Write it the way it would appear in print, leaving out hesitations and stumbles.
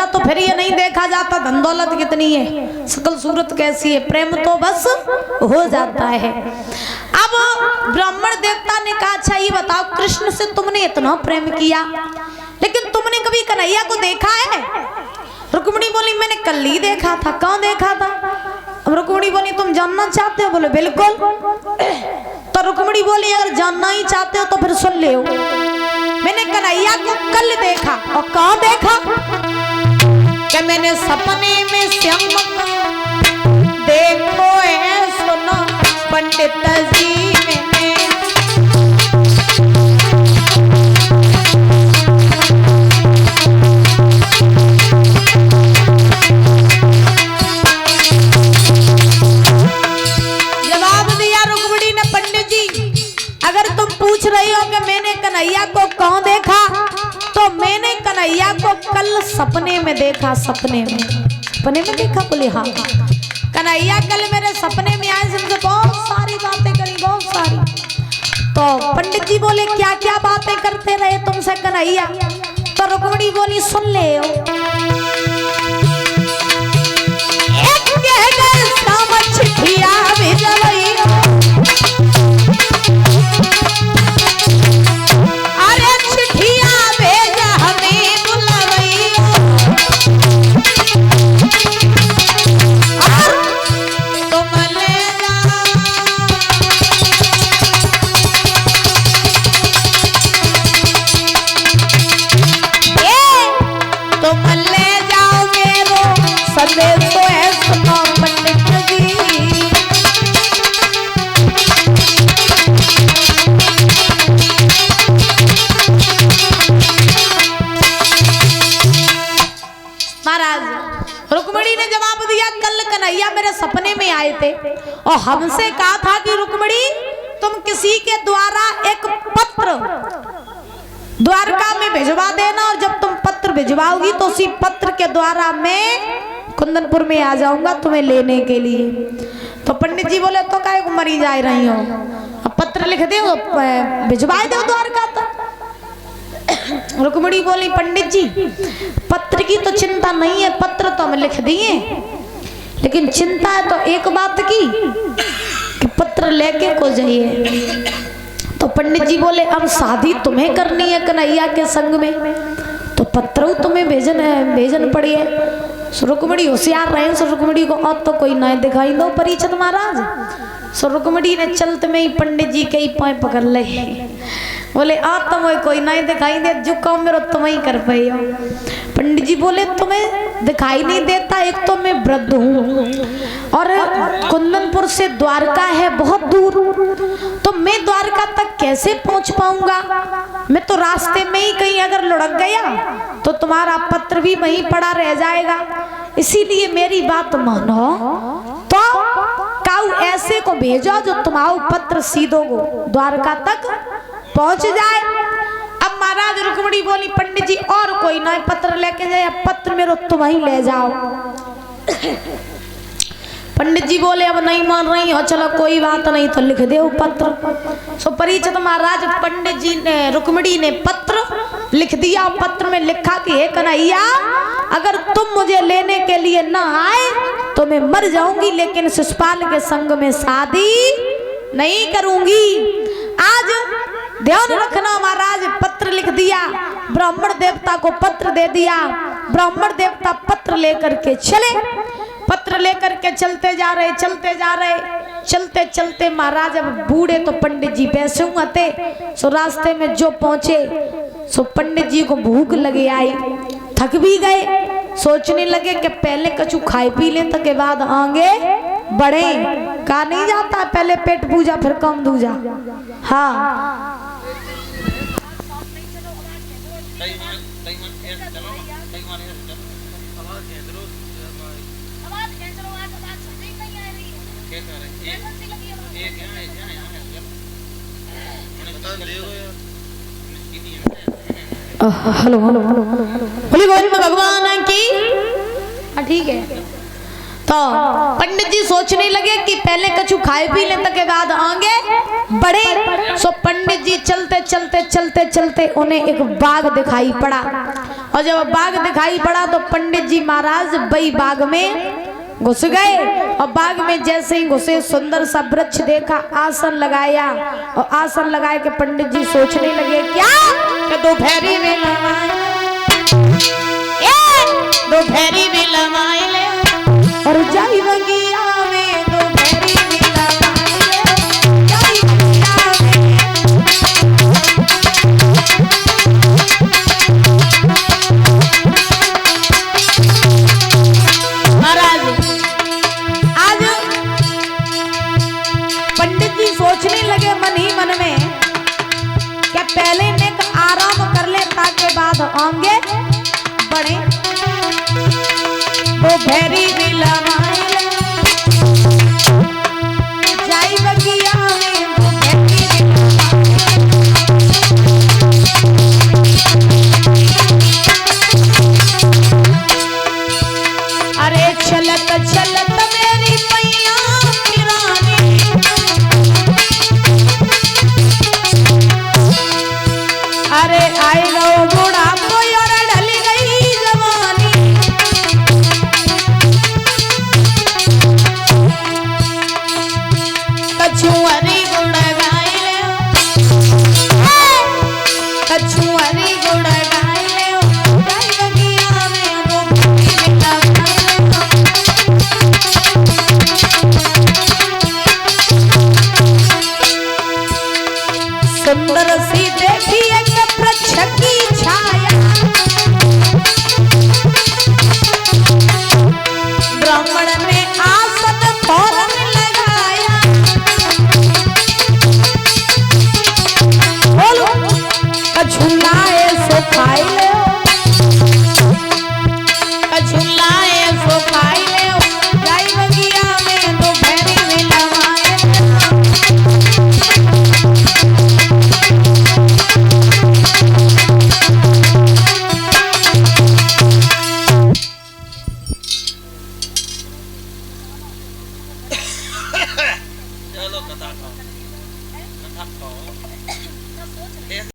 तो फिर ये नहीं देखा जाता धन दौलत कितनी है, सकल सूरत कैसी है, प्रेम तो बस हो जाता है। अब ब्राह्मण देवता ने कहा अच्छा ये बताओ कृष्ण से तुमने इतना प्रेम किया लेकिन तुमने कभी कन्हैया को देखा है? रुक्मिणी बोली मैंने कल ही देखा था। कहाँ देखा था? अब रुक्मिणी बोली तुम जानना चाहते हो? बोले बिल्कुल। तो रुक्मिणी बोली अगर जानना ही चाहते हो तो फिर सुन ले, मैंने कन्हैया को कल देखा। और कहाँ देखा? कि मैंने सपने में श्याम देखो है सुनो पंडित जी मैंने। जवाब दिया रुक्मिणी ने पंडित जी अगर तुम पूछ रही हो कि मैंने कन्हैया को कहाँ देखा तो मैंने कन्हैया को कल सपने में देखा। सपने में देखा? बोले हाँ कन्हैया कल मेरे सपने में आए, मुझसे बहुत सारी बातें करी, बहुत सारी। तो पंडित जी बोले क्या क्या बातें करते रहे तुमसे कन्हैया? तो रुक्मिणी बोली सुन ले सपने में आए थे और हमसे कहा था कि रुक्मिणी तुम किसी के द्वारा एक पत्र द्वारका में भिजवा देना और जब तुम पत्र भिजवाओगी तो उसी पत्र के द्वारा मैं कुंदनपुर में आ जाऊंगा तुम्हें लेने के लिए। तो पंडित जी बोले तो काहे को मरी जा रही हो, अब पत्र लिख दे भिजवा दो द्वारका तक। रुक्मिणी बोली पंडित जी पत्र की तो चिंता नहीं है, पत्र तो हम लिख दिए लेकिन चिंता है तो एक बात की कि पत्र लेके को जाइए। तो पंडित जी बोले अब शादी तुम्हें करनी है कन्हैया के संग में तो पत्र तुम्हें भेजन पड़ी है। रुक्मिणी होशियार रहे, रुक्मिणी को और तो कोई ना दिखाई दो परीक्षित महाराज। रुक्मिणी ने चलते में ही पंडित जी के ही पाँव पकड़ ले, बोले आ तुम कोई ना दिखाई दे जो काम मेरा तुम ही कर पाई हो। पंडित जी बोले तुम्हें दिखाई नहीं देता, एक तो मैं वृद्ध हूँ और कुंदनपुर से द्वारका है बहुत दूर, तो मैं द्वारका तक कैसे पहुंच पाऊंगा? मैं तो रास्ते में ही कहीं अगर लुढ़क गया तो तुम्हारा पत्र भी वहीं पड़ा रह जाएगा, इसीलिए मेरी बात मानो तो काऊ ऐसे को भेजो जो तुम्हारा पत्र सीधो द्वारका तक पहुंच जाए। अब महाराज रुक्मिणी बोली पंडित जी और कोई ना पत्र लेके जाए, पत्र मेरे तुम ही ले जाओ। पंडित जी बोले अब नहीं मान रही हो, चलो कोई बात नहीं तो लिख दे पत्र। सो परीक्षित महाराज पंडित जी ने रुक्मिणी ने पत्र लिख दिया। पत्र में लिखा कि हे कन्हैया अगर तुम मुझे लेने के लिए न आए तो मैं मर जाऊंगी लेकिन शिशुपाल के संग में शादी नहीं करूंगी। आज ध्यान रखना महाराज पत्र लिख दिया, ब्राह्मण देवता को पत्र दे दिया, ब्राह्मण देवता पत्र लेकर के चले। पत्र लेकर के चलते जा रहे चलते चलते महाराज अब बूढ़े तो पंडित जी पैसे हुए, सो रास्ते में जो पहुंचे सो पंडित जी को भूख लगे आई, थक भी गए, सोचने लगे कि पहले कछु खाए पी ले के बाद आगे बढ़े। कहा नहीं जाता पहले पेट पूजा फिर काम दूजा। हाँ हेलो हेलो हेलो हेलो बोली भगवान की। ठीक है तो पंडित जी सोचने लगे कि पहले कछु खाए पी लेने के बाद आगे बढ़े। सो पंडित जी चलते चलते चलते चलते उन्हें एक बाग दिखाई पड़ा, और जब बाग दिखाई पड़ा तो पंडित जी महाराज वही बाग में घुस गए। और बाग में जैसे ही घुसे सुंदर सा वृक्ष देखा, आसन लगाया, और आसन लगाए के पंडित जी सोचने लगे क्या कि दोपहरी में दोपहरी में लमाई ले और जाई बगिया में दोपहरी में लमाई ले जाई बगिया में। महाराज आज पंडित जी सोचने लगे मन ही मन में क्या पहले ने आराम कर ले ताकि बाद आगे बढ़े। दोपहरी में लमाई ले जाई बगिया में दोपहरी में अरे चलत चलत मेरी मैया की रानी, अरे आई लो बूढ़ा कोई और ढली गई जवानी। कछुआरी गुड़ गाय ले कछुआरी गुड़ गाय ले जाई बगिया में दोपहरी में लमाई ले। सुंदर सी देखी एक वृक्ष की छाया, ब्राह्मण ने आसन फौरन लगाया। बोलो कछुलाए सो खाई ले कछुलाए सो खाई ले जाई बगिया में दोपहरी में लमाई चलो कथा खाओ।